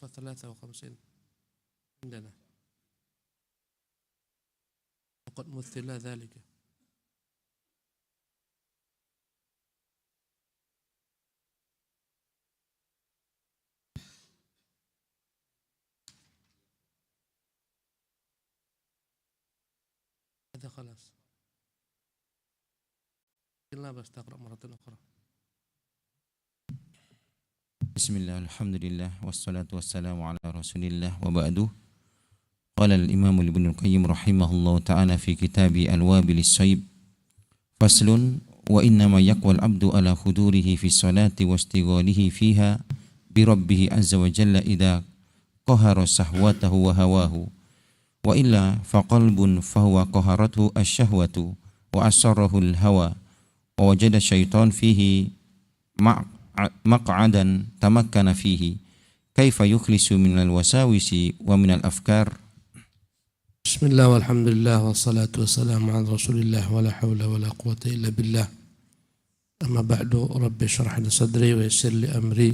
صفحة 53 عندنا وقد مثل ذلك. هذا خلاص. إلا بس تقرأ مرة أخرى. Bismillah, alhamdulillah, wassalatu wassalamu ala rasulillah wa ba'du. Qala al-imam Ibnu Qayyim rahimahullah ta'ala fi kitabi al-wabilis sayyib faslun wa innama yaqwal abdu ala hudurihi fi salati wa istighalihi fiha bi rabbih azza wa jalla idha qahara sahwatahu wa hawahu wa illa faqalbun fahuwa qaharathu asyahwatu wa asarrahu al-hawa wa wajada syaitan fihi maq'adan tamakkana fihi kaifa yukhlisu minal wasawisi wa minal afkar. Bismillah walhamdulillah wassalatu wassalamu ala rasulillah wa la hawla wa la quwata illa billah. Amma ba'du, rabbi shrah li sadri wa yassir li amri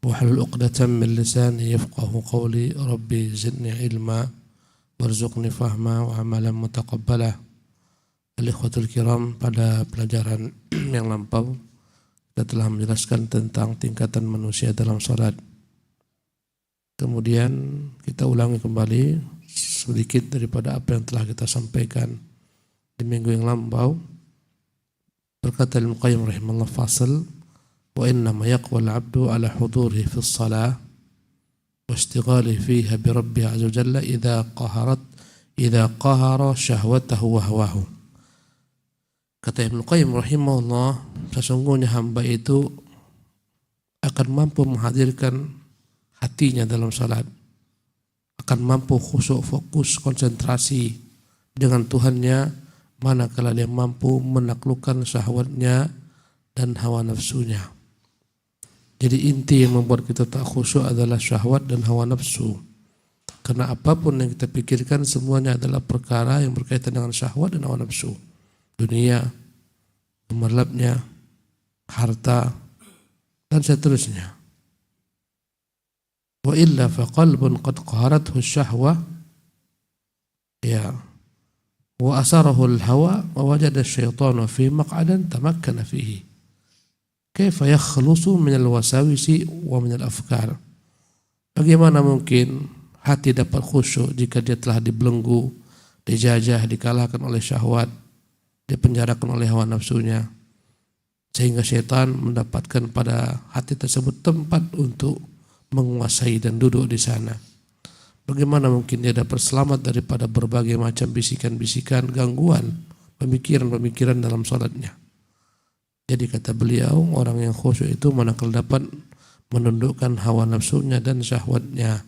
wahlul 'uqdatam min lisani yafqahu qawli. Rabbi zidni ilma warzuqni fahma wa amalan mutaqabbalah. Al-ikhwatul kiram, pada pelajaran yang lampau kita telah menjelaskan tentang tingkatan manusia dalam salat. Kemudian kita ulangi kembali sedikit daripada apa yang telah kita sampaikan di minggu yang lampau. Berkata Ibnu Qayyim rahimahullah, fasal wa innama yaqwa al-'abdu ala hudurihi fi as-salah wa ishtighalihi fiha bi rabbih 'azza wa jalla idza qahara syahwatahu wa hawahu. Kata Ibnu Qayyim rahimahullah, sesungguhnya hamba itu akan mampu menghadirkan hatinya dalam salat, akan mampu khusyuk, fokus, konsentrasi dengan Tuhannya manakala dia mampu menaklukkan syahwatnya dan hawa nafsunya. Jadi inti yang membuat kita tak khusyuk adalah syahwat dan hawa nafsu. Karena apapun yang kita pikirkan semuanya adalah perkara yang berkaitan dengan syahwat dan hawa nafsu. Dunia, gemerlapnya, harta, dan seterusnya. Wa illa fa qalbun qad qaharathu syahwa ya wa asarahu al-hawa wa wajada asy-syaitanu fi maq'adan tamakkana fihi kaifa yakhlusu min al-wasawisi wa min al-afkar. Bagaimana mungkin hati dapat khusyuk jika dia telah dibelenggu, dijajah, dikalahkan oleh syahwat, dipenjarakan oleh hawa nafsunya, sehingga syaitan mendapatkan pada hati tersebut tempat untuk menguasai dan duduk di sana. Bagaimana mungkin dia dapat selamat daripada berbagai macam bisikan-bisikan, gangguan, pemikiran-pemikiran dalam salatnya. Jadi kata beliau, orang yang khusyuk itu manakala dapat menundukkan hawa nafsunya dan syahwatnya,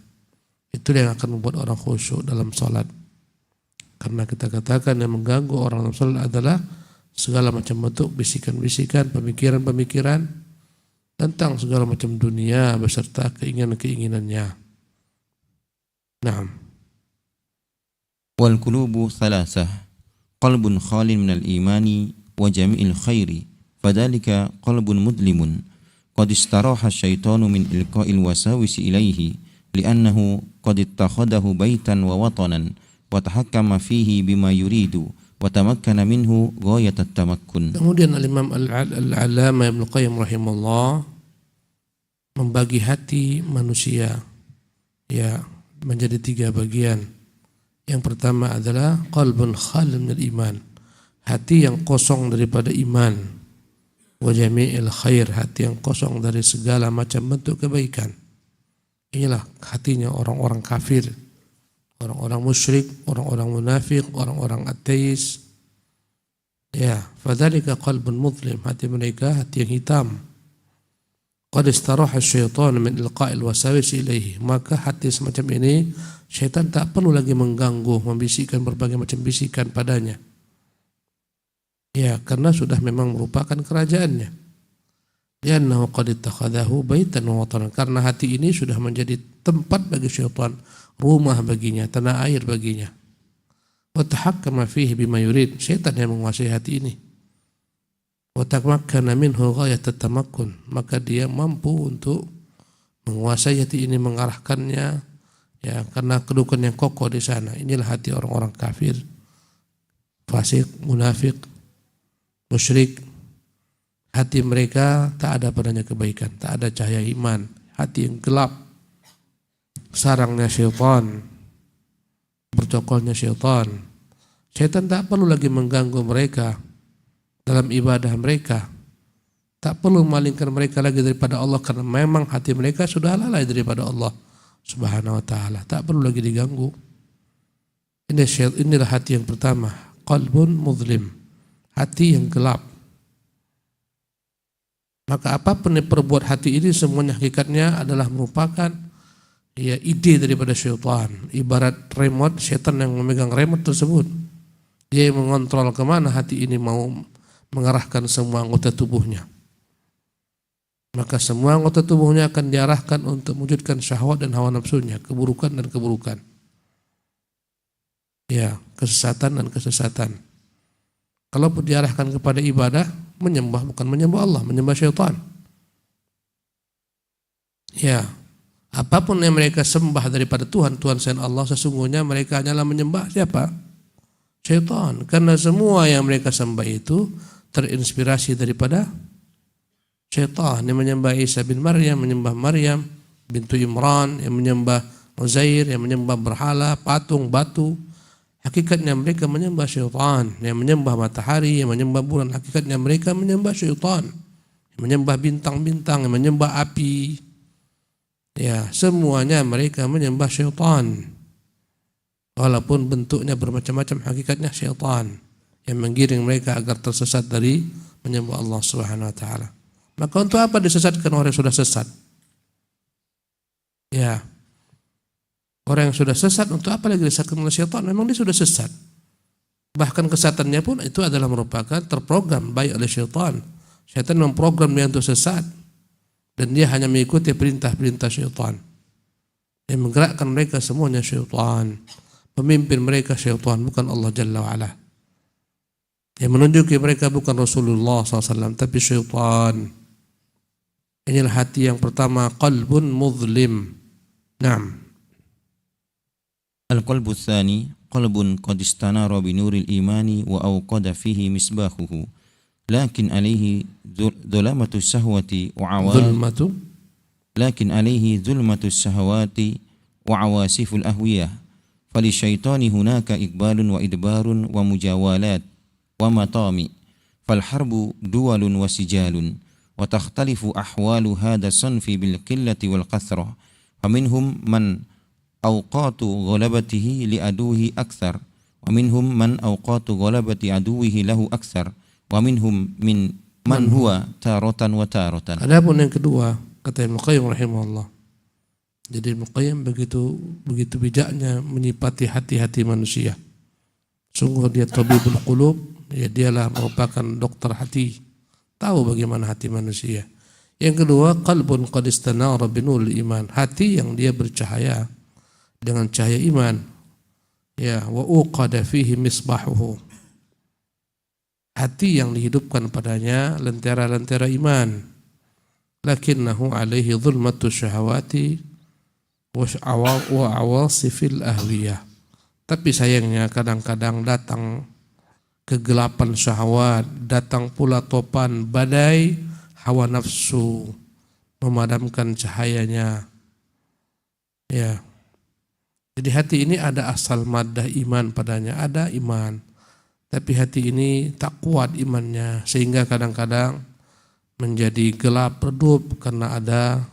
itu yang akan membuat orang khusyuk dalam salat. Karena kita katakan yang mengganggu orang dalam salat adalah segala macam bentuk bisikan-bisikan, pemikiran-pemikiran tentang segala macam dunia beserta keinginan-keinginannya. Naam. Wal qulubu thalathah, qalbun khalin minal imani wa jami'il khairi, fadhalika qalbun mudlimun qad istaraha asyaitanu min ilqa'il wasawisi ilaihi li'annahu qad ittakhadahu baitan wa watanan wa tahakkama fihi bima yuridu wa tamakkana minhu ghayat at-tamakkun. Kemudian Al-Imam Al-Allamah Ibnu Qayyim rahimahullah membagi hati manusia ya menjadi 3 bagian. Yang pertama adalah qalbun khalin minal iman, hati yang kosong daripada iman, wa jami'il khair, hati yang kosong dari segala macam bentuk kebaikan. Inilah hatinya orang-orang kafir, orang-orang musyrik, orang-orang munafik, orang-orang ateis. Ya, fadzalika qalbun mudlim, hati mereka hati yang hitam. Qad istaraha asy-syaitan min ilqa'il wasawis ilaihi, maka hati semacam ini syaitan tak perlu lagi mengganggu, membisikkan berbagai macam bisikan padanya. Ya, karena sudah memang merupakan kerajaannya. Li'annahu qad ittakhadahu baitan wa watanan, karena hati ini sudah menjadi tempat bagi syaitan, rumah baginya, tanah air baginya. Wa tahakkama fihi bima yurid, syaitan yang menguasai hati ini. Wa tamakkana minhu ghayat at-tamakkun, maka dia mampu untuk menguasai hati ini, mengarahkannya, ya, karena kedudukan yang kokoh di sana. Inilah hati orang-orang kafir, fasik, munafik, musyrik. Hati mereka tak ada padanya kebaikan, tak ada cahaya iman, hati yang gelap, sarangnya syaitan, bercokolnya syaitan. Syaitan tak perlu lagi mengganggu mereka dalam ibadah mereka, tak perlu memalingkan mereka lagi daripada Allah, karena memang hati mereka sudah lalai daripada Allah Subhanahu wa ta'ala, tak perlu lagi diganggu. Inilah hati yang pertama, qalbun muzlim, hati yang gelap. Maka apapun yang perbuat hati ini semuanya hakikatnya adalah merupakan ide daripada syaitan. Ibarat remote, syaitan yang memegang remote tersebut. Dia yang mengontrol kemana hati ini mau mengarahkan semua anggota tubuhnya. Maka semua anggota tubuhnya akan diarahkan untuk mewujudkan syahwat dan hawa nafsunya, keburukan dan keburukan. Ya, kesesatan dan kesesatan. Kalaupun diarahkan kepada ibadah, menyembah bukan menyembah Allah, menyembah syaitan. Ya, apapun yang mereka sembah daripada Tuhan selain Allah, sesungguhnya mereka hanyalah menyembah siapa? Syaitan. Karena semua yang mereka sembah itu terinspirasi daripada syaitan. Yang menyembah Isa bin Maryam, menyembah Maryam bintu Imran, yang menyembah Uzair, yang menyembah berhala, patung, batu. Hakikatnya mereka menyembah syaitan. Yang menyembah matahari, yang menyembah bulan, hakikatnya mereka menyembah syaitan. Yang menyembah bintang-bintang, yang menyembah api, ya, semuanya mereka menyembah syaitan. Walaupun bentuknya bermacam-macam, hakikatnya syaitan yang menggiring mereka agar tersesat dari menyembah Allah Subhanahu wa ta'ala. Maka untuk apa disesatkan orang yang sudah sesat? Ya, orang yang sudah sesat, untuk apa lagi disesatkan oleh syaitan? Memang dia sudah sesat. Bahkan kesesatannya pun itu adalah merupakan terprogram baik oleh syaitan. Syaitan memprogram dia untuk sesat, dan dia hanya mengikuti perintah-perintah syaitan. Yang menggerakkan mereka semuanya syaitan. Pemimpin mereka syaitan, bukan Allah Jalla wa'ala. Yang menunjuki mereka bukan Rasulullah SAW, tapi syaitan. Inilah hati yang pertama, qalbun muzlim. Naam. Al-qalbu tsani qalbun qad istanara bi nuril imani wa awqada fihi misbahuhu, lakin alaihi dhulamatu syahwati wa Zulmatu. lakin alaihi zulmatu syahawati wa awasiful ahwiyah. فللشيطان هناك إقبال وإدبار ومجاولات ومطامع، فالحرب دول وسجال، وتختلف أحوال هذا الصنف بالقلة والكثرة، فمنهم من أوقات غلبته لعدوه أكثر، ومنهم من أوقات غلبة عدوه له أكثر، ومنهم من هو تارة وتارة. Adapun yang kedua, kata Ibnu Qayyim rahimahullah. Jadi Ibnu Qayyim begitu bijaknya menyipati hati-hati manusia. Sungguh dia tabibul qulub, ya, dialah merupakan dokter hati, tahu bagaimana hati manusia. Yang kedua, qalbun qad istanara binuril iman, hati yang dia bercahaya dengan cahaya iman. Ya, wa uqada fihi misbahuhu, hati yang dihidupkan padanya lentera-lentera iman. Lakinnahu alaihi dhulmatu syahawati wa awasifil ahwiyah. Tapi sayangnya kadang-kadang datang kegelapan syahwat, datang pula topan badai hawa nafsu memadamkan cahayanya. Ya. Jadi hati ini ada asal maddah iman padanya, ada iman. Tapi hati ini tak kuat imannya, sehingga kadang-kadang menjadi gelap redup karena ada,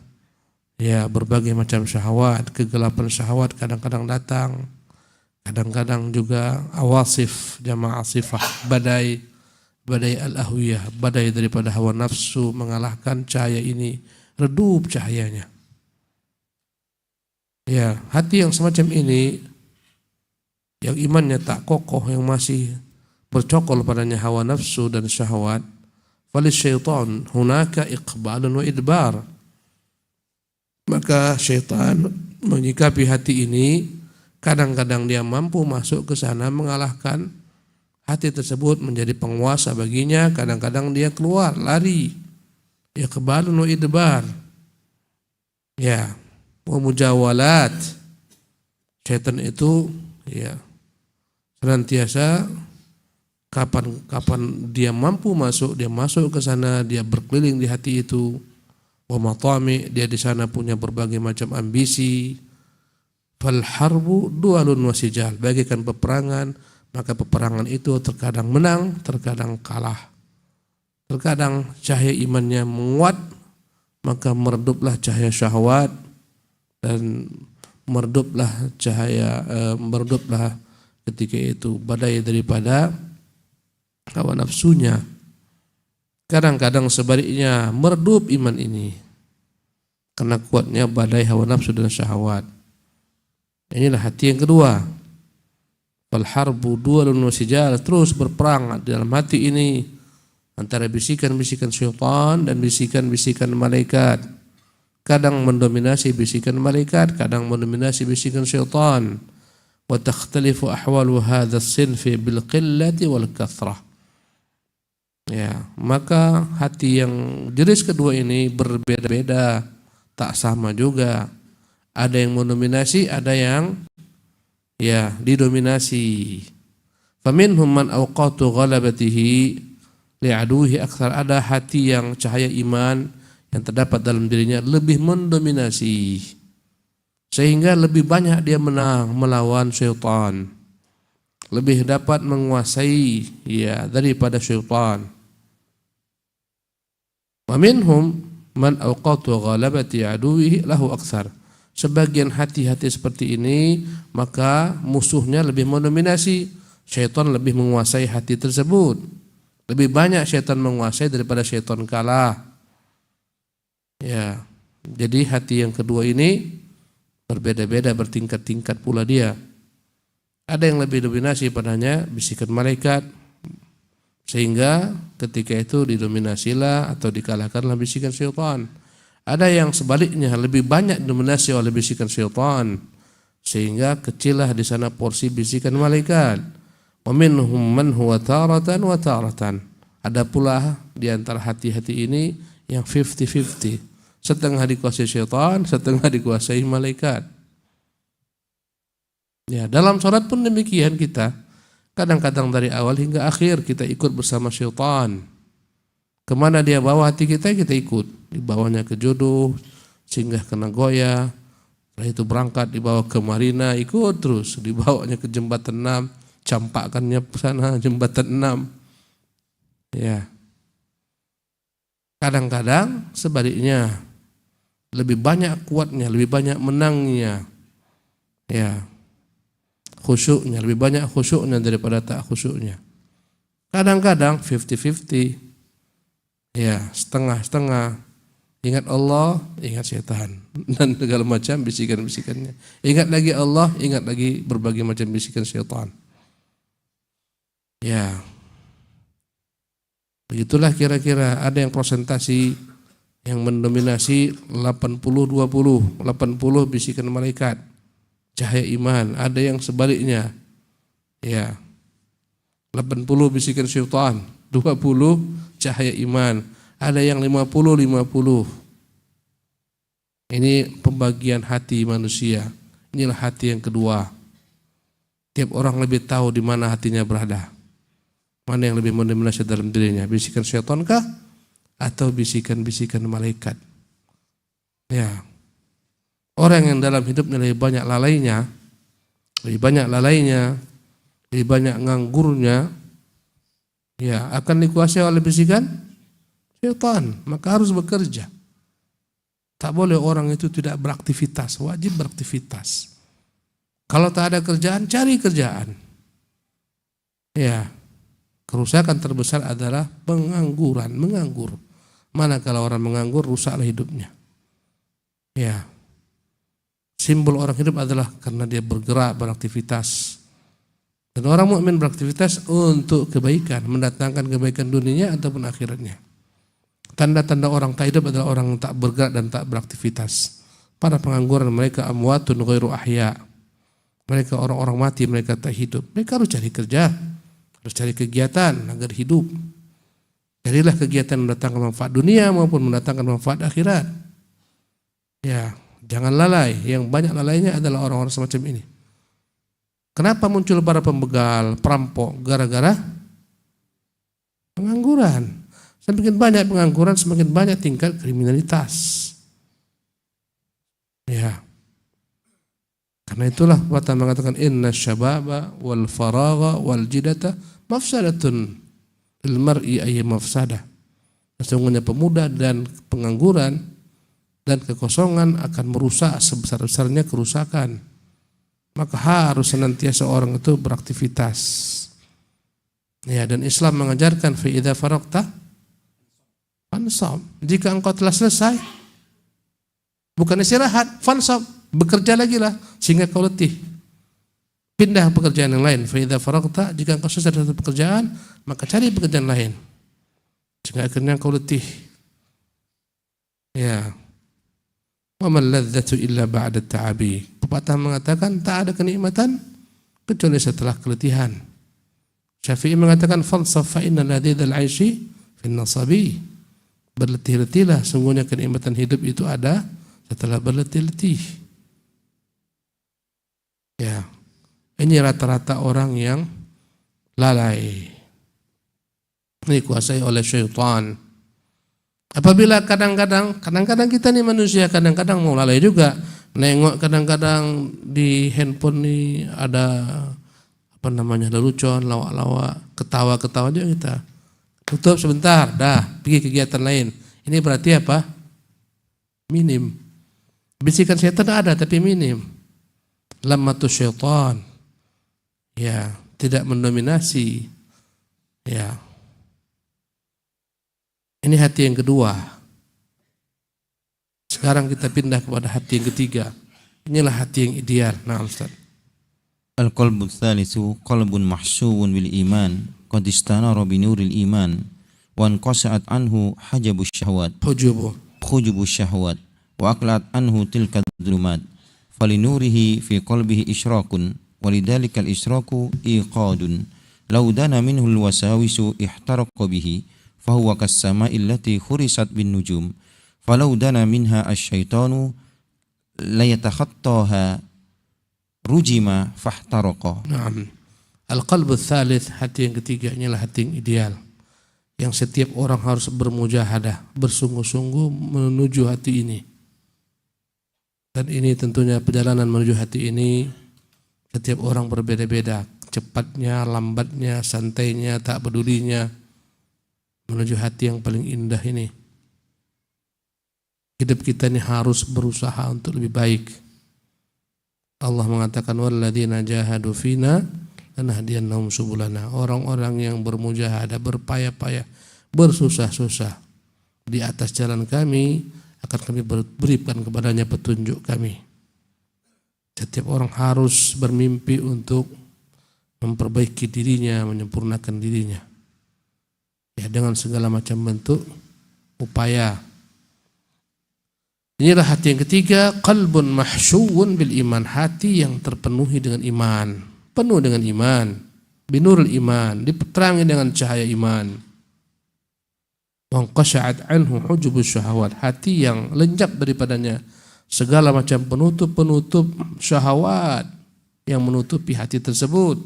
ya, berbagai macam syahwat. Kegelapan syahwat kadang-kadang datang, kadang-kadang juga awasif, jamaah sifah, badai al-ahwiyah, badai daripada hawa nafsu mengalahkan cahaya ini, redup cahayanya. Ya, hati yang semacam ini, yang imannya tak kokoh, yang masih bercokol padanya hawa nafsu dan syahwat, falisyaitan hunaka iqbalun wa idbar. Maka syaitan menyikapi hati ini, kadang-kadang dia mampu masuk ke sana mengalahkan hati tersebut, menjadi penguasa baginya, kadang-kadang dia keluar, lari. Iqbalun wa idbar. Ya, wa mujawalat. Syaitan itu ya senantiasa kapan dia mampu masuk, dia masuk ke sana, dia berkeliling di hati itu. Wa matami, dia di sana punya berbagai macam ambisi. Fal harbu dualun wasijal, bagaikan peperangan, maka peperangan itu terkadang menang, terkadang kalah. Terkadang cahaya imannya menguat, maka mereduplah cahaya syahwat dan mereduplah ketika itu badai daripada hawa nafsunya. Kadang-kadang sebaliknya meredup iman ini karena kuatnya badai hawa nafsu dan syahwat. Inilah hati yang kedua. Fal harbu dualun wasijal, terus berperang di dalam hati ini antara bisikan-bisikan syaitan dan bisikan-bisikan malaikat. Kadang mendominasi bisikan malaikat, kadang mendominasi bisikan syaitan. Wa takhtalifu ahwalu hadha as-sinfi bil qillati wal kathrah. Ya, maka hati yang jenis kedua ini berbeda-beda, tak sama juga. Ada yang mendominasi, ada yang ya didominasi. Faminhum man awqatu ghalabatihi li'aduhi akthar, ada hati yang cahaya iman yang terdapat dalam dirinya lebih mendominasi sehingga lebih banyak dia menang melawan syaitan, lebih dapat menguasai ya daripada syaitan. Wa minhum man awqatu ghalabati aduwihi lahu akthar. Sebagian hati-hati seperti ini maka musuhnya lebih mendominasi, syaitan lebih menguasai hati tersebut. Lebih banyak syaitan menguasai daripada syaitan kalah. Ya, jadi hati yang kedua ini berbeda-beda, bertingkat-tingkat pula dia. Ada yang lebih dominasi padanya bisikan malaikat, sehingga ketika itu didominasilah atau dikalahkanlah bisikan syaitan. Ada yang sebaliknya lebih banyak didominasi oleh bisikan syaitan, sehingga kecillah di sana porsi bisikan malaikat. Wa minhum man huwa taratan wa taratan. Ada pula di antara hati-hati ini yang 50-50. Setengah dikuasai syaitan, setengah dikuasai malaikat. Ya, dalam sholat pun demikian kita. Kadang-kadang dari awal hingga akhir kita ikut bersama syaitan. Kemana dia bawa hati kita, kita ikut. Dibawanya ke jodoh, singgah ke Nagoya. Setelah itu berangkat, dibawa ke Marina, ikut terus. Dibawanya ke Jembatan 6, campakkannya ke sana, Jembatan 6. Ya. Kadang-kadang sebaliknya, lebih banyak kuatnya, lebih banyak menangnya. Ya. Khusyuknya, lebih banyak khusyuknya daripada tak khusyuknya. Kadang-kadang 50-50. Ya, setengah-setengah. Ingat Allah, ingat setan. Dan segala macam bisikan-bisikannya. Ingat lagi Allah, ingat lagi berbagai macam bisikan setan. Ya. Begitulah kira-kira. Ada yang prosentasi yang mendominasi 80-20. 80 bisikan malaikat, cahaya iman. Ada yang sebaliknya, ya 80 bisikan syaitan, 20 cahaya iman. Ada yang 50-50. Ini pembagian hati manusia. Inilah hati yang kedua. Tiap orang lebih tahu di mana hatinya berada, mana yang lebih mendominasi dalam dirinya, bisikan syaitan kah atau bisikan-bisikan malaikat. Ya. Orang yang dalam hidupnya lebih banyak lalainya, lebih banyak nganggurnya, ya akan dikuasai oleh bisikan syaitan. Maka harus bekerja. Tak boleh orang itu tidak beraktivitas, wajib beraktivitas. Kalau tak ada kerjaan, cari kerjaan. Ya, kerusakan terbesar adalah pengangguran, menganggur. Manakala orang menganggur, rusaklah hidupnya. Ya. Simbol orang hidup adalah karena dia bergerak, beraktivitas. Dan orang mukmin beraktivitas untuk kebaikan, mendatangkan kebaikan dunianya ataupun akhiratnya. Tanda-tanda orang tak hidup adalah orang yang tak bergerak dan tak beraktivitas. Para pengangguran mereka amwatun ghairu ahya. Mereka orang-orang mati, mereka tak hidup. Mereka harus cari kerja, harus cari kegiatan agar hidup. Carilah kegiatan mendatangkan manfaat dunia maupun mendatangkan manfaat akhirat. Ya, Jangan lalai. Yang banyak lalainya adalah orang-orang semacam ini. Kenapa muncul para pembegal, perampok? Gara-gara pengangguran. Semakin banyak pengangguran, semakin banyak tingkat kriminalitas. Ya. Karena itulah pepatah mengatakan inna syababa wal faragha wal jidata mafsadatun lil mar'i ayyi mafsadah. Sesungguhnya pemuda dan pengangguran dan kekosongan akan merusak sebesar-besarnya kerusakan. Maka harus senantiasa orang itu beraktivitas. Ya, dan Islam mengajarkan fa idza faragta fansab. Jika engkau telah selesai, bukan istirahat, fansab, bekerja lagi lah sehingga kau letih. Pindah pekerjaan yang lain. Fa idza faragta, jika engkau selesai dari pekerjaan, maka cari pekerjaan lain. Sehingga akhirnya kau letih. Ya. Wa man ladzatu illa ba'da ta'abi. Pepatah mengatakan tak ada kenikmatan kecuali setelah keletihan. Syafi'i mengatakan falsaf fa inna ladzal 'aishi fin nasabi. Berletih-letihlah, sungguhnya kenikmatan hidup itu ada setelah berletih-letih. Ya. Ini rata-rata orang yang lalai. Dikuasai oleh syaitan. Apabila kadang-kadang kita nih manusia kadang-kadang mau lalai juga. Nengok kadang-kadang di handphone nih ada lelucon, lawak-lawak, ketawa-ketawa juga kita. Tutup sebentar, dah pergi kegiatan lain. Ini berarti apa? Minim. Bisikan setan ada tapi minim. Lammatus syaitan. Ya, tidak mendominasi. Ya. Ini hati yang kedua. Sekarang kita pindah kepada hati yang ketiga. Inilah hati yang ideal. Nah, Ustaz. Al-qalbu tsalitsu qalbun mahsyuun bil iman qad istanara bi nuril iman wa anqasa'at anhu hajabus syahwat hujubus syahwat wa aqlat anhu tilka dhulumat falinurihi fi qalbihi isyraqun walidzalika al-israqu iqadun law dana minhu al-wasawisu ihtaraqa bihi fahuwa kas-sama'i allati khurisat bin nujum falau dana minha asy-syaitanu la yatakhattaha rujima fahtaraqa. Naam. Al-qalbu tsalits, hati yang ketiga, inilah hati yang ideal. Yang setiap orang harus bermujahadah, bersungguh-sungguh menuju hati ini. Dan ini tentunya perjalanan menuju hati ini setiap orang berbeda-beda, cepatnya, lambatnya, santainya, tak pedulinya menuju hati yang paling indah ini. Hidup kita ini harus berusaha untuk lebih baik. Allah mengatakan walladzina jahadu fina lanahdiyannahum subulana. Orang-orang yang bermujahadah, berpayah-payah, bersusah-susah di atas jalan kami akan kami berikan kepadanya petunjuk kami. Setiap orang harus bermimpi untuk memperbaiki dirinya, menyempurnakan dirinya. Ya, dengan segala macam bentuk upaya. Inilah hati yang ketiga, qalbun mahsyuun bil iman, hati yang terpenuhi dengan iman, penuh dengan iman, binurul iman, dipeterangi dengan cahaya iman. Wa qasha'at anhu hujubus syahawat, hati yang lenyap daripadanya segala macam penutup-penutup syahwat yang menutupi hati tersebut.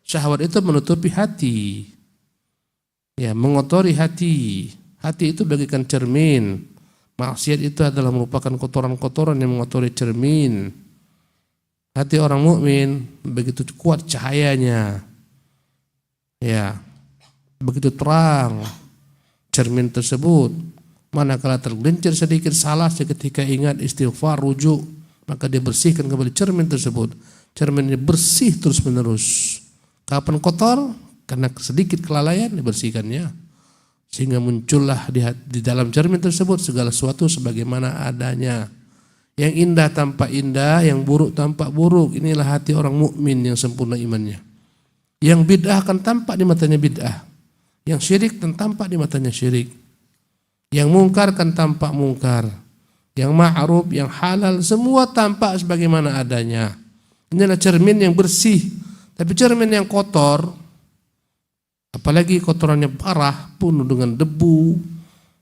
Syahwat itu menutupi hati. Ya, mengotori hati. Hati itu bagaikan cermin. Maksiat itu adalah merupakan kotoran-kotoran yang mengotori cermin. Hati orang mukmin begitu kuat cahayanya. Ya, begitu terang cermin tersebut. Manakala tergelincir sedikit salah seketika ingat istighfar, rujuk, maka dia bersihkan kembali cermin tersebut. Cermin ini bersih terus menerus. Kapan kotor? Karena sedikit kelalaian dibersihkannya. Sehingga muncullah di dalam cermin tersebut segala sesuatu sebagaimana adanya. Yang indah tampak indah, yang buruk tampak buruk. Inilah hati orang mukmin yang sempurna imannya. Yang bid'ah akan tampak di matanya bid'ah. Yang syirik akan tampak di matanya syirik. Yang mungkar akan tampak mungkar. Yang ma'ruf, yang halal, semua tampak sebagaimana adanya. Inilah cermin yang bersih. Tapi cermin yang kotor, apalagi kotorannya parah, penuh dengan debu,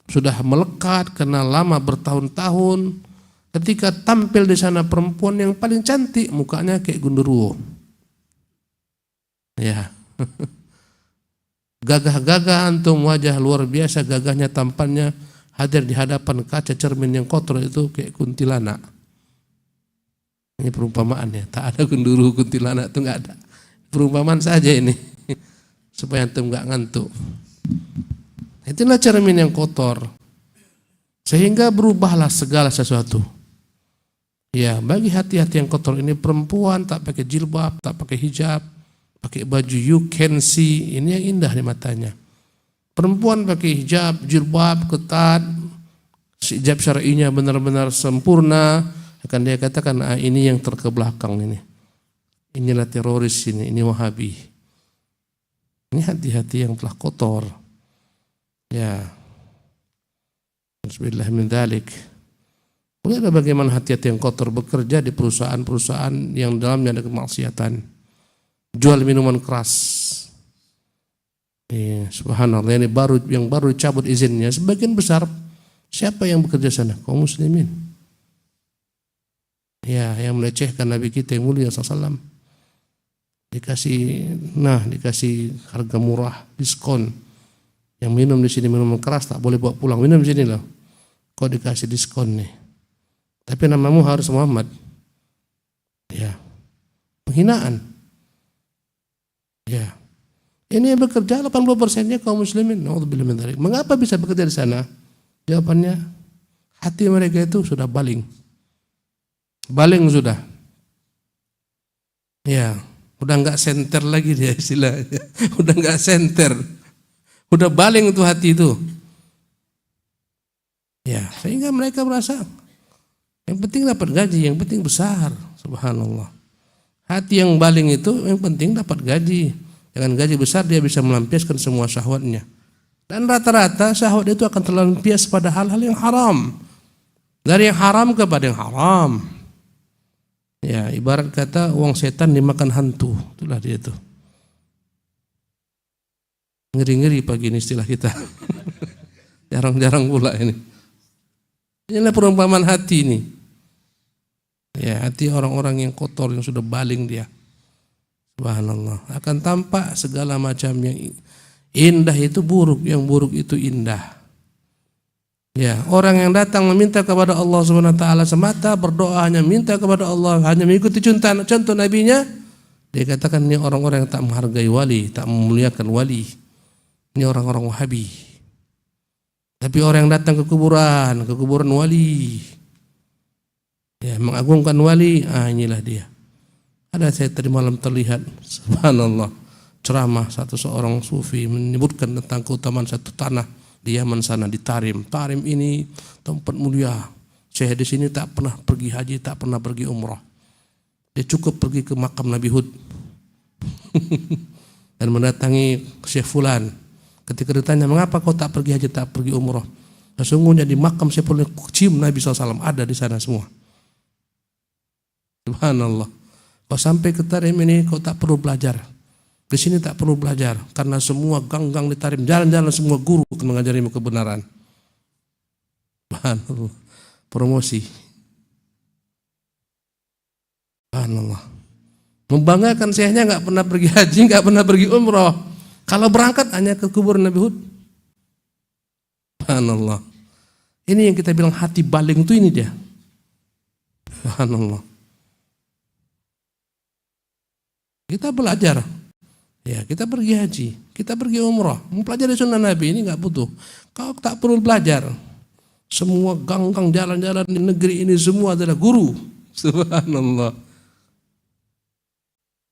sudah melekat karena lama bertahun-tahun, Ketika tampil di sana perempuan yang paling cantik, mukanya kayak gundurwo. Ya. Gagah-gagah antum, wajah luar biasa, gagahnya, tampannya, hadir di hadapan kaca cermin yang kotor itu kayak kuntilanak. Ini perumpamaannya, tak ada gunduru kuntilanak itu enggak ada. Perumpamaan saja ini supaya antum enggak ngantuk. Itulah cermin yang kotor. Sehingga berubahlah segala sesuatu. Ya, bagi hati-hati yang kotor ini, perempuan tak pakai jilbab, tak pakai hijab, pakai baju you can see, ini yang indah di matanya. Perempuan pakai hijab, jilbab, ketat, hijab syar'inya benar-benar sempurna, akan dia katakan, ini yang terkebelakang ini. Inilah teroris ini Wahabi. Ini hati-hati yang telah kotor. Ya. Bismillah min dzalik. Lihatlah bagaimana hati-hati yang kotor bekerja di perusahaan-perusahaan yang dalamnya ada kemaksiatan. Jual minuman keras. Subhanallah, ini yang baru cabut izinnya. Sebagian besar siapa yang bekerja sana? Kaum muslimin. Ya, yang melecehkan Nabi kita yang mulia SAW. Dikasih harga murah, diskon. Yang minum di sini minuman keras tak boleh bawa pulang. Minum di sini loh. Kok dikasih diskon nih? Tapi namamu harus Muhammad. Ya. Penghinaan. Ya. Ini yang bekerja 80%-nya kaum muslimin. Naudzubillah min dzalik. Mengapa bisa bekerja di sana? Jawabannya, hati mereka itu sudah baling. Baling sudah. Ya, udah enggak senter lagi dia istilahnya. Udah enggak senter. Udah baling tuh hati itu. Ya, sehingga mereka merasa yang penting dapat gaji, yang penting besar. Subhanallah. Hati yang baling itu yang penting dapat gaji. Dengan gaji besar dia bisa melampiaskan semua syahwatnya. Dan rata-rata syahwat itu akan terlampias pada hal-hal yang haram. Dari yang haram kepada yang haram. Ya, ibarat kata uang setan dimakan hantu. Itulah dia itu. Ngeri-ngeri pagi ini istilah kita. Jarang-jarang pula ini. Inilah perumpamaan hati ini. Ya, hati orang-orang yang kotor, yang sudah baling dia. Subhanallah. Akan tampak segala macam yang indah itu buruk, yang buruk itu indah. Ya, orang yang datang meminta kepada Allah Subhanahu wa taala semata, berdoa hanya minta kepada Allah, hanya mengikuti contoh nabinya, dia katakan ini orang-orang yang tak menghargai wali, tak memuliakan wali. Ini orang-orang Wahabi. Tapi orang yang datang ke kuburan wali, ya, mengagungkan wali, inilah dia. Ada saya tadi malam terlihat, subhanallah, ceramah seorang sufi menyebutkan tentang keutamaan satu tanah di Yaman sana, di Tarim. Tarim ini tempat mulia. Saya di sini tak pernah pergi haji, tak pernah pergi umrah. Dia cukup pergi ke makam Nabi Hud dan mendatangi Syekh Fulan. Ketika ditanya, mengapa kau tak pergi haji, tak pergi umrah? Sesungguhnya di makam Syekh Fulan cium Nabi SAW ada di sana semua. Subhanallah. Kau sampai ke Tarim ini kau tak perlu belajar. Di sini tak perlu belajar karena semua gang-gang di Tarim, jalan-jalan semua guru akan mengajarimu kebenaran. Subhanallah. Promosi. Subhanallah. Membanggakan syekhnya enggak pernah pergi haji, enggak pernah pergi umrah. Kalau berangkat hanya ke kubur Nabi Hud. Subhanallah. Ini yang kita bilang hati baling itu ini dia. Subhanallah. Kita belajar. Ya, kita pergi haji, kita pergi umrah, mempelajari sunnah Nabi ini enggak butuh. Kau tak perlu belajar. Semua gang-gang jalan-jalan di negeri ini semua adalah guru. Subhanallah.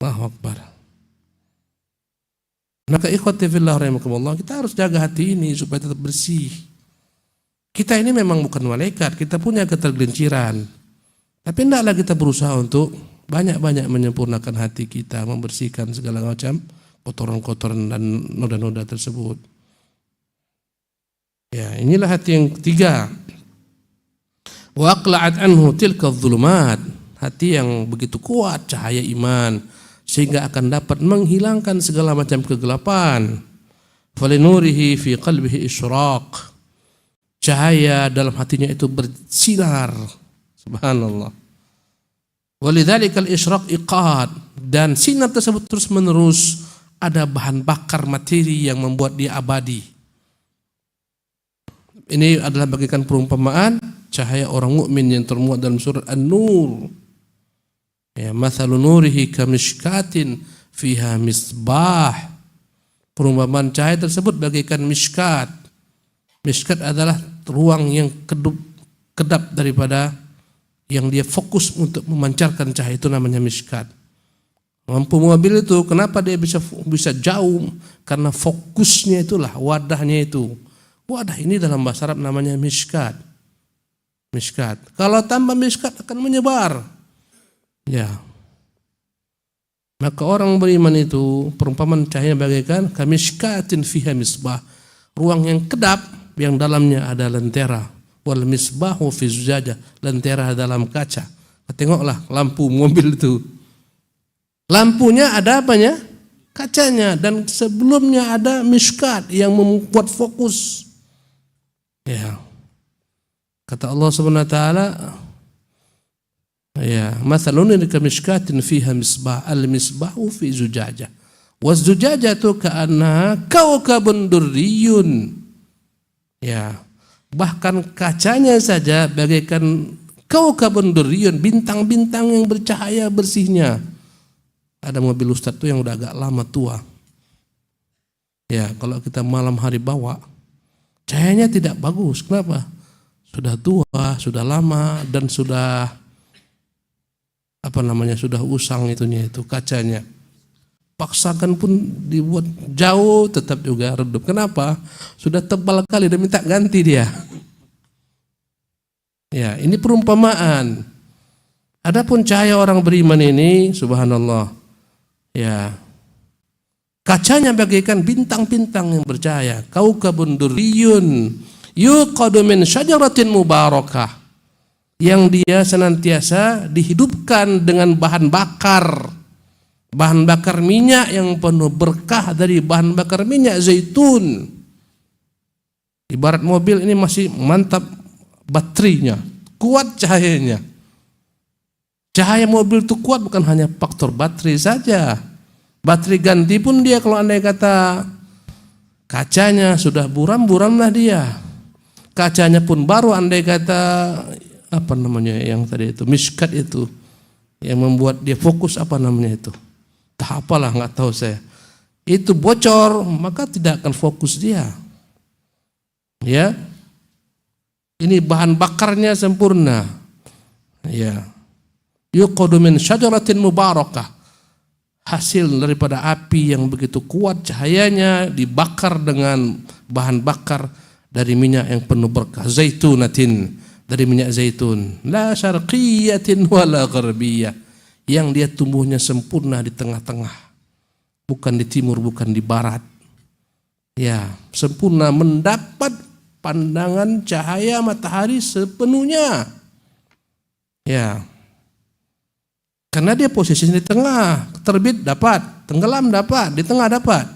Allahu Akbar. Maka ikhwati fillah rahimakumullah, kita harus jaga hati ini supaya tetap bersih. Kita ini memang bukan malaikat, kita punya ketergelinciran. Tapi hendaklah kita berusaha untuk banyak-banyak menyempurnakan hati kita, membersihkan segala macam kotoran-kotoran dan noda-noda tersebut. Ya, inilah hati yang ketiga. Wa aqla'at anhu tilka adh-dhulumat. Hati yang begitu kuat cahaya iman sehingga akan dapat menghilangkan segala macam kegelapan. Falinurihi fi qalbihi isyraq. Cahaya dalam hatinya itu bersinar Subhanallah. Walidzalikal isyraq iqad, dan sinar tersebut terus menerus ada bahan bakar materi yang membuat dia abadi. Ini adalah bagaikan perumpamaan cahaya orang mukmin yang termuat dalam surat An-Nur. Ya, mathalu nurihi kamishkatin fiha misbah. Perumpamaan cahaya tersebut bagaikan miskat. Miskat adalah ruang yang kedap daripada yang dia fokus untuk memancarkan cahaya, itu namanya miskat. Lampu mobil itu kenapa dia bisa jauh? Karena fokusnya itulah, wadahnya itu. Wadah ini dalam bahasa Arab namanya miskat. Miskat. Kalau tambah miskat akan menyebar. Ya. Maka orang beriman itu perumpamaan cahaya bagaikan kamishkatin fiha misbah. Ruang yang kedap yang dalamnya ada lentera. Wal misbahu fi zujajah, lentera dalam kaca. Tengoklah lampu mobil itu. Lampunya ada apanya? Kacanya, dan sebelumnya ada miskat yang membuat fokus. Ya. Kata Allah Subhanahu wa taala, ya, mathalun kamishkatin fiha misbah, al misbahu fi zujajah. Was zujajatu ka'annaha kawkabun durriyun. Ya. Bahkan kacanya saja bagaikan kawkabun durriyun, bintang-bintang yang bercahaya bersihnya. Ada mobil Ustadz tuh yang udah agak lama tua. Ya, kalau kita malam hari bawa, cahayanya tidak bagus. Kenapa? Sudah tua, sudah lama, dan sudah sudah usang itu kacanya. Paksakan pun dibuat jauh tetap juga redup. Kenapa? Sudah tebal kali, dan minta ganti dia. Ya, ini perumpamaan. Adapun cahaya orang beriman ini, subhanallah, ya, kacanya bagaikan bintang-bintang yang bercahaya. Kaukabun durriyun yuqadu min syajaratin mubarakah, yang dia senantiasa dihidupkan dengan bahan bakar minyak yang penuh berkah dari bahan bakar minyak zaitun. Ibarat mobil ini masih mantap baterainya, kuat cahayanya. Cahaya mobil itu kuat bukan hanya faktor baterai saja. Baterai ganti pun dia, kalau andai kata kacanya sudah buram-buramlah dia. Kacanya pun baru, andai kata yang tadi itu miskat itu yang membuat dia fokus, itu. Tak apalah, nggak tahu saya. Itu bocor, maka tidak akan fokus dia. Ya. Ini bahan bakarnya sempurna. Ya. Yuqadu min syajaratin mubarakah. Hasil daripada api yang begitu kuat cahayanya dibakar dengan bahan bakar dari minyak yang penuh berkah. Zaitunatin, dari minyak zaitun. La syarqiyatin wala gharbiyah. Yang dia tumbuhnya sempurna di tengah-tengah, bukan di timur, bukan di barat. Ya, sempurna, mendapat pandangan cahaya matahari sepenuhnya. Ya, karena dia posisinya di tengah, terbit dapat, tenggelam dapat, di tengah dapat.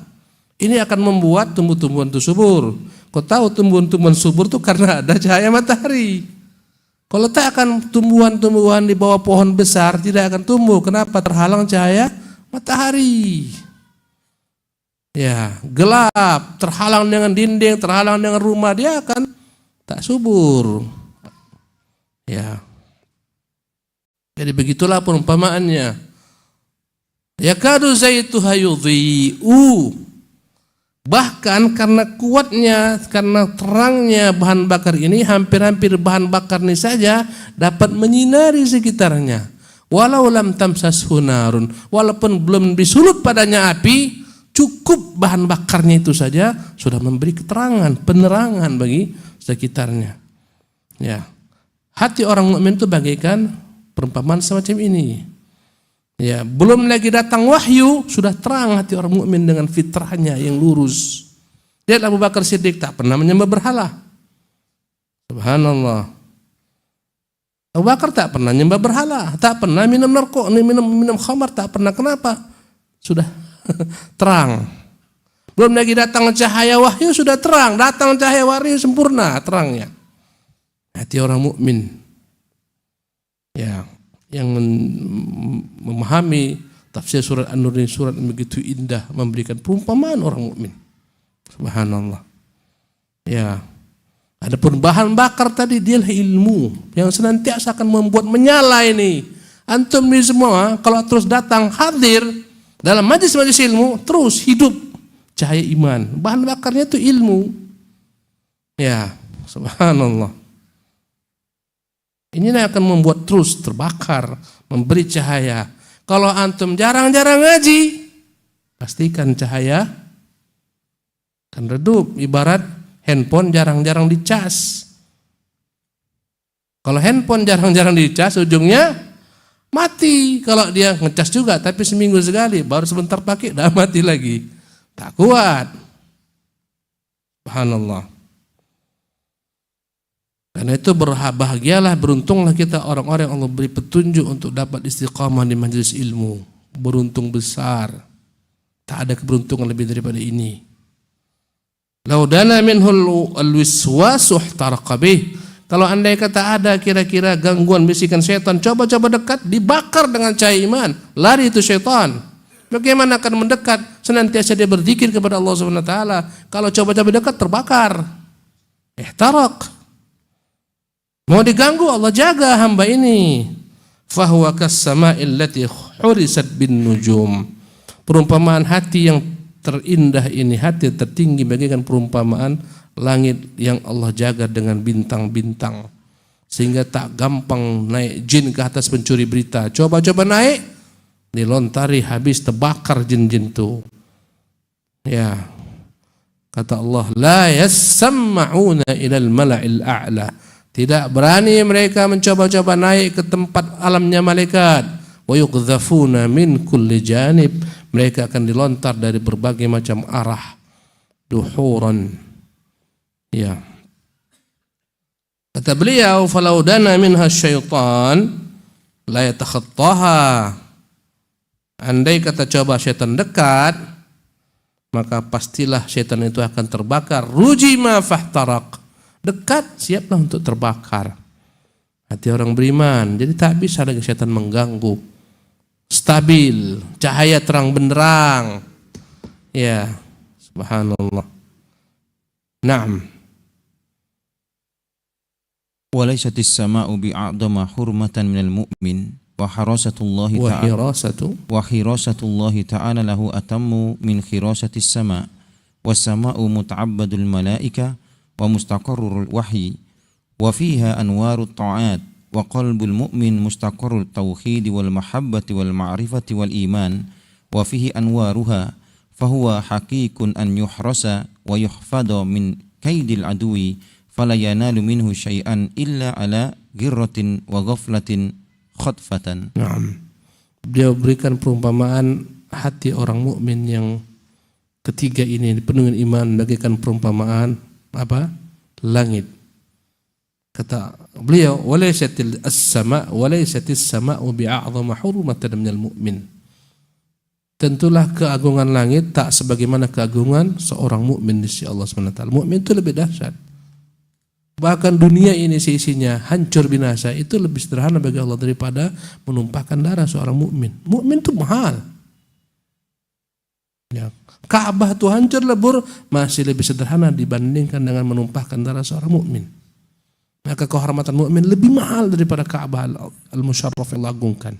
Ini akan membuat tumbuh-tumbuhan itu subur. Kau tahu tumbuhan-tumbuhan subur itu karena ada cahaya matahari. Kalau tak akan tumbuhan-tumbuhan di bawah pohon besar tidak akan tumbuh. Kenapa? Terhalang cahaya matahari. Ya, gelap, terhalang dengan dinding, terhalang dengan rumah, dia akan tak subur. Ya. Jadi begitulah perumpamaannya. Yakadu zaituha yudhi'u. Bahkan karena kuatnya, karena terangnya bahan bakar ini, hampir-hampir bahan bakar ini saja dapat menyinari sekitarnya. Walau lam tamsashu narun, walaupun belum disulut padanya api, cukup bahan bakarnya itu saja sudah memberi keterangan, penerangan bagi sekitarnya. Ya. Hati orang mukmin itu bagaikan perumpamaan semacam ini. Ya, belum lagi datang wahyu sudah terang hati orang mukmin dengan fitrahnya yang lurus. Lihat Abu Bakar Siddiq tak pernah menyembah berhala. Subhanallah. Abu Bakar tak pernah menyembah berhala, tak pernah minum narko, minum khamar, tak pernah. Kenapa? Sudah terang. Belum lagi datang cahaya wahyu sudah terang, datang cahaya wahyu sempurna terangnya. Hati orang mukmin. Ya, yang memahami tafsir surat An-Nur ini surat yang begitu indah, memberikan perumpamaan orang mukmin. Subhanallah. Ya. Adapun bahan bakar tadi dialah ilmu yang senantiasa akan membuat menyala ini. Antum ini semua kalau terus datang hadir dalam majlis-majlis ilmu, terus hidup cahaya iman. Bahan bakarnya itu ilmu. Ya, subhanallah. Ini akan membuat terus terbakar, memberi cahaya. Kalau antum jarang-jarang ngaji, pastikan cahaya akan redup. Ibarat handphone jarang-jarang dicas. Kalau handphone jarang-jarang dicas, ujungnya mati. Kalau dia ngecas juga, tapi seminggu sekali, baru sebentar pakai, dah mati lagi. Tak kuat. Subhanallah. Karena itu berbahagialah, beruntunglah kita orang-orang yang Allah beri petunjuk untuk dapat istiqamah di majelis ilmu. Beruntung besar. Tak ada keberuntungan lebih daripada ini. Laudana minhul alwiswasu ihtaraqa bih. Kalau andai kata ada kira-kira gangguan bisikan syaitan, coba-coba dekat, dibakar dengan cahaya iman. Lari itu syaitan. Bagaimana akan mendekat? Senantiasa dia berzikir kepada Allah Subhanahu wa taala. Kalau coba-coba dekat, terbakar. Ihtaraq. Mau diganggu, Allah jaga hamba ini. Fahuwa kas-sama'il lati hurisat bin nujum. Perumpamaan hati yang terindah ini, hati tertinggi bagaikan perumpamaan langit yang Allah jaga dengan bintang-bintang, sehingga tak gampang naik jin ke atas pencuri berita. Coba-coba naik, dilontari, habis terbakar jin-jin itu. Ya, kata Allah, la yasma'una ilal mala'il a'la. Tidak berani mereka mencoba-coba naik ke tempat alamnya malaikat. Wa yuqdzafuna min kulli janib. Mereka akan dilontar dari berbagai macam arah. Duhuran. Ya. Kata beliau, falau dana minha syaitan la yatakhattaha. Andai kata coba syaitan dekat, maka pastilah syaitan itu akan terbakar. Rujima fahtaraq. Dekat, siaplah untuk terbakar. Hati orang beriman, jadi tak bisa lagi syaitan mengganggu. Stabil, cahaya terang benderang. Ya, subhanallah. Naam. وليست السماء بأعظم حرمة من المؤمن وحراسة الله تعالى له أتم من خراسة السماء والسماء متعبد الملائكة ومستقر الوحي وفيها أنوار الطاعات وقلب المؤمن مستقر التوحيد والمحبة والمعرفة والإيمان وفيه أنوارها فهو حقيق أن يحرس ويحفظ من كيد العدو فلا ينال منه شيئا إلا على غرة وغفلة خطفة. Naam. Beliau berikan perumpamaan hati orang mukmin yang ketiga ini penuh dengan iman, bagaikan perumpamaan apa? Langit. Kata beliau, walaysatil as-sama' walaysatis sama'u bi'a'dhama hurmatan minal mu'min. Tentulah keagungan langit tak sebagaimana keagungan seorang mukmin di sisi Allah Subhanahu wa taala. Mukmin itu lebih dahsyat. Bahkan dunia ini seisinya hancur binasa itu lebih sederhana bagi Allah daripada menumpahkan darah seorang mukmin. Mukmin itu mahal. Ya. Ka'bah itu hancur lebur masih lebih sederhana dibandingkan dengan menumpahkan darah seorang mukmin. Maka kehormatan mukmin lebih mahal daripada Ka'bah al-musyarraf yang agungkan.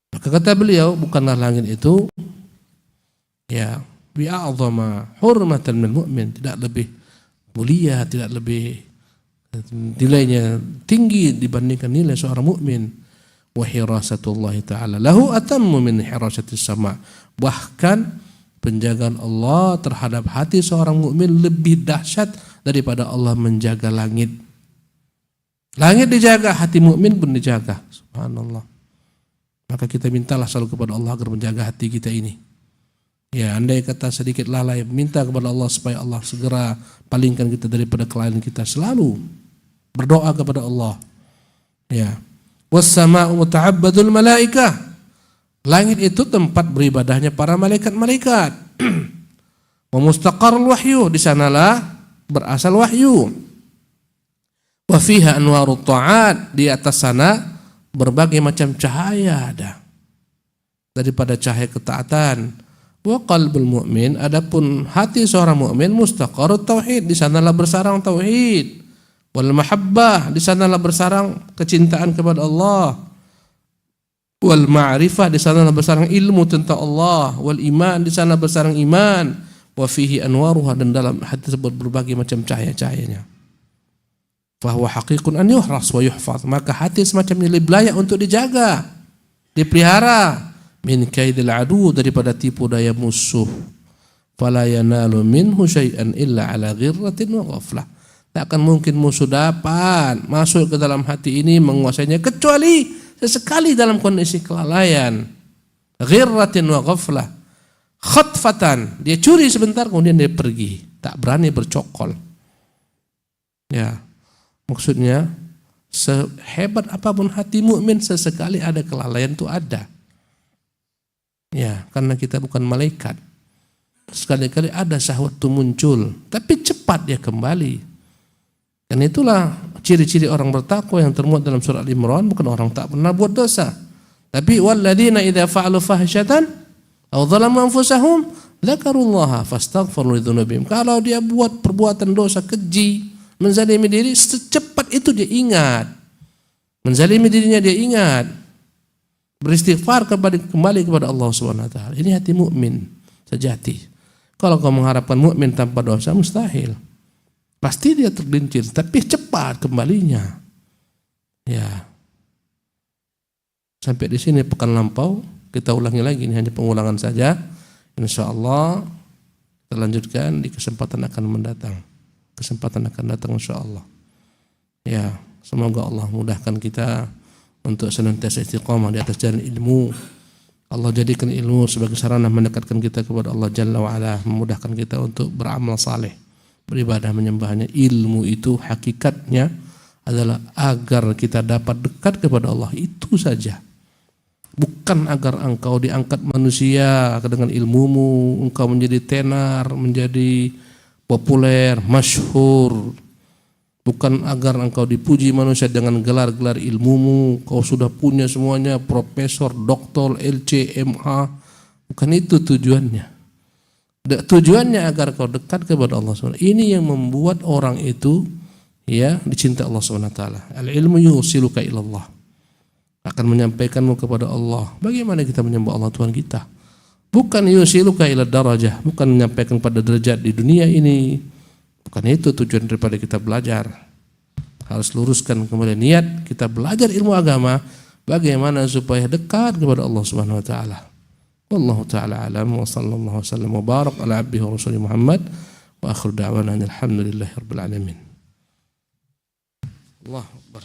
Maka kata beliau, bukanlah langit itu ya bi'a'dhama hurmatan minal mu'min, tidak lebih mulia, tidak lebih nilainya tinggi dibandingkan nilai seorang mukmin. Wa hirasatullahi ta'ala lahu atammu min hirasatis sama'. Bahkan penjagaan Allah terhadap hati seorang mukmin lebih dahsyat daripada Allah menjaga langit. Langit dijaga, hati mukmin pun dijaga. Subhanallah. Maka kita mintalah selalu kepada Allah agar menjaga hati kita ini. Ya, andai kata sedikit lalai, minta kepada Allah supaya Allah segera palingkan kita daripada kelalaian kita. Selalu berdoa kepada Allah. Ya. Was-sama'u muta'abbadul malaikah. Langit itu tempat beribadahnya para malaikat-malaikat. Wa mustaqarrul wahyu, di sanalah berasal wahyu. Wa Wa fiha anwarut ta'at, di atas sana berbagai macam cahaya ada daripada cahaya ketaatan. Wa qalbul mu'min, adapun hati seorang mukmin mustaqarrut tauhid, di sanalah bersarang tauhid. Wal mahabbah, di sanalah bersarang kecintaan kepada Allah. Wal ma'rifah, di sanalah bersarang ilmu tentang Allah. Wal iman, di sana bersarang iman. Wa fihi anwaruha, dan dalam hati tersebut berbagai macam cahaya-cahayanya. Fahuwa haqiqun an yuhras wa yuhfaz, maka hati semacam ini lebih layak untuk dijaga, dipelihara. Min kaidil adu, daripada tipu daya musuh. Fala yanalu minhu syai'an illa ala ghirratin wa ghaflah, tak akan mungkin musuh dapat masuk ke dalam hati ini, menguasainya, kecuali sesekali dalam kondisi kelalaian. Ghirratin wa ghaflah, khatfatan, dia curi sebentar kemudian dia pergi, tak berani bercokol. Ya, maksudnya sehebat apapun hati mukmin, sesekali ada kelalaian itu ada. Ya, karena kita bukan malaikat. Sekali-kali ada syahwat itu muncul, tapi cepat dia kembali. Dan itulah ciri-ciri orang bertakwa yang termuat dalam surah Al-Imran, bukan orang tak pernah buat dosa. Tapi walladzina idza fa'alu fahisyatan aw dzalamu anfusahum dzakarullaha fastaghfiru lidzunubihim. Kalau dia buat perbuatan dosa keji, menzalimi diri, secepat itu dia ingat. Menzalimi dirinya dia ingat. Beristighfar kembali kepada Allah Subhanahu wa taala. Ini hati mukmin sejati. Kalau kau mengharapkan mukmin tanpa dosa, mustahil. Pasti dia tergelincir, tapi cepat kembalinya. Ya. Sampai di sini pekan lampau, kita ulangi lagi, ini hanya pengulangan saja. Insyaallah kita lanjutkan di kesempatan akan mendatang. Kesempatan akan datang insyaallah. Ya, semoga Allah mudahkan kita untuk senantiasa istiqamah di atas jalan ilmu. Allah jadikan ilmu sebagai sarana mendekatkan kita kepada Allah Jalla wa Ala, memudahkan kita untuk beramal saleh, beribadah menyembahnya. Ilmu itu hakikatnya adalah agar kita dapat dekat kepada Allah, itu saja. Bukan agar engkau diangkat manusia dengan ilmumu, engkau menjadi tenar, menjadi populer, masyhur. Bukan agar engkau dipuji manusia dengan gelar-gelar ilmumu, kau sudah punya semuanya, profesor, doktor, LC, MA. Bukan itu tujuannya. Tujuannya agar kau dekat kepada Allah SWT. Ini yang membuat orang itu ya dicinta Allah SWT. Al-ilmu yusiluka ilallah, akan menyampaikanmu kepada Allah. Bagaimana kita menyembah Allah Tuhan kita? Bukan yusiluka ila darajah, bukan menyampaikan pada derajat di dunia ini. Bukan itu tujuan daripada kita belajar. Harus luruskan kembali niat kita belajar ilmu agama, bagaimana supaya dekat kepada Allah Subhanahu wa taala. Wallahu taala alam, wa sallallahu wasallam wa barak ala abdihi wa rasulih Muhammad, wa akhiru da'wana alhamdulillahirabbil alamin. Allahu akbar.